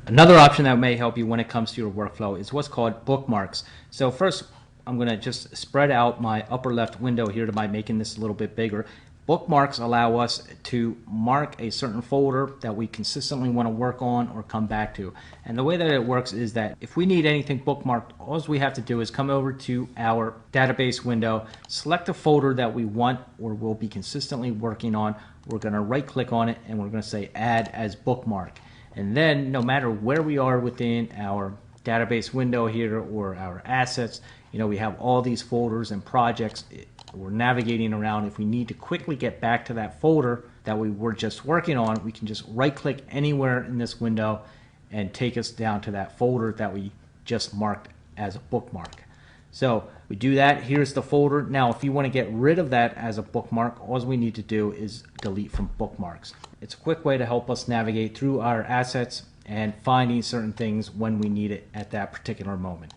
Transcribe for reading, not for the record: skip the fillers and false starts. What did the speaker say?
Another option that may help you when it comes to your workflow is what's called bookmarks. So first, I'm going to just spread out my upper left window here by making this a little bit bigger. Bookmarks allow us to mark a certain folder that we consistently want to work on or come back to. And the way that it works is that if we need anything bookmarked, all we have to do is come over to our database window, select a folder that we want or will be consistently working on. We're going to right click on it and we're going to say add as bookmark. And then no matter where we are within our database window here or our assets, we have all these folders and projects we're navigating around. If we need to quickly get back to that folder that we were just working on, we can just right click anywhere in this window and take us down to that folder that we just marked as a bookmark. So we do that. Here's the folder. Now if you want to get rid of that as a bookmark, all we need to do is delete from bookmarks. It's a quick way to help us navigate through our assets and finding certain things when we need it at that particular moment.